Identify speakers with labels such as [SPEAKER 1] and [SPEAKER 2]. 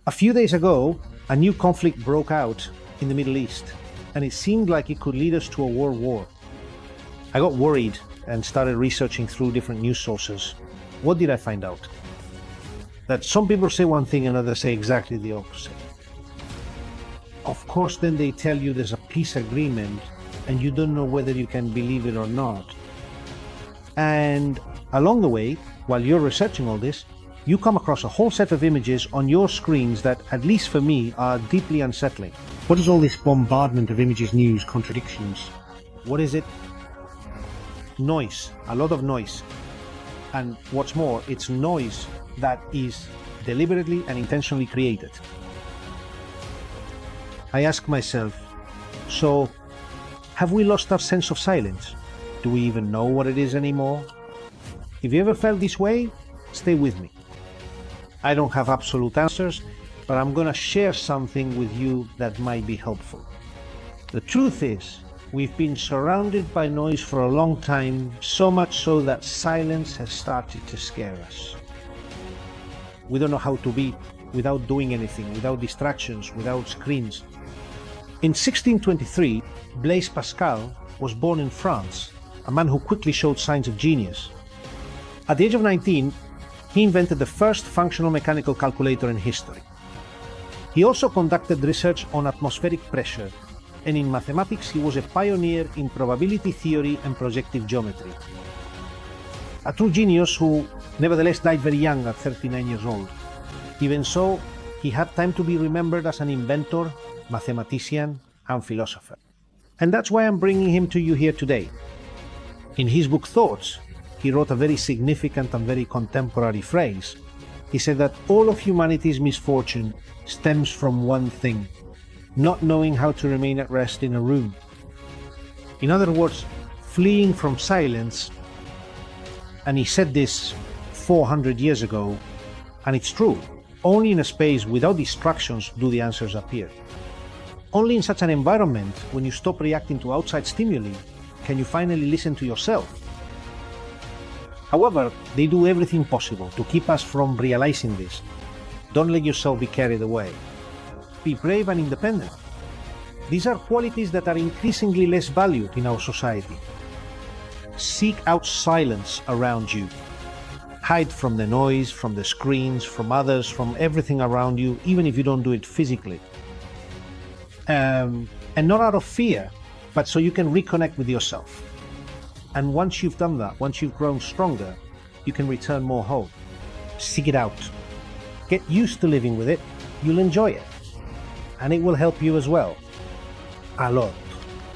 [SPEAKER 1] A few days ago, a new conflict broke out in the Middle East, and it seemed like it could lead us to a world war. I got worried and started researching through different news sources. What did I find out? That some people say one thing and others say exactly the opposite. Of course, then they tell you there's a peace agreement and you don't know whether you can believe it or not. And along the way, while you're researching all this, you come across a whole set of images on your screens that, at least for me, are deeply unsettling. What is all this bombardment of images, news, contradictions? What is it? Noise, a lot of noise. And what's more, it's noise that is deliberately and intentionally created. I ask myself, so have we lost our sense of silence? Do we even know what it is anymore? If you ever felt this way, stay with me. I don't have absolute answers, but I'm gonna share something with you that might be helpful. The truth is, we've been surrounded by noise for a long time, so much so that silence has started to scare us. We don't know how to be without doing anything, without distractions, without screens. In 1623, Blaise Pascal was born in France, a man who quickly showed signs of genius. At the age of 19, he invented the first functional mechanical calculator in history. He also conducted research on atmospheric pressure, and in mathematics he was a pioneer in probability theory and projective geometry. A true genius who nevertheless died very young at 39 years old. Even so, he had time to be remembered as an inventor, mathematician, and philosopher. And that's why I'm bringing him to you here today. In his book Thoughts, he wrote a very significant and very contemporary phrase. He said that all of humanity's misfortune stems from one thing: not knowing how to remain at rest in a room. In other words, fleeing from silence. And he said this 400 years ago, and it's true. Only in a space without distractions do the answers appear. Only in such an environment, when you stop reacting to outside stimuli, can you finally listen to yourself. However, they do everything possible to keep us from realizing this. Don't let yourself be carried away. Be brave and independent. These are qualities that are increasingly less valued in our society. Seek out silence around you. Hide from the noise, from the screens, from others, from everything around you, even if you don't do it physically. And not out of fear, but so you can reconnect with yourself. And once you've done that, once you've grown stronger, you can return more home. Seek it out. Get used to living with it. You'll enjoy it. And it will help you as well. A lot.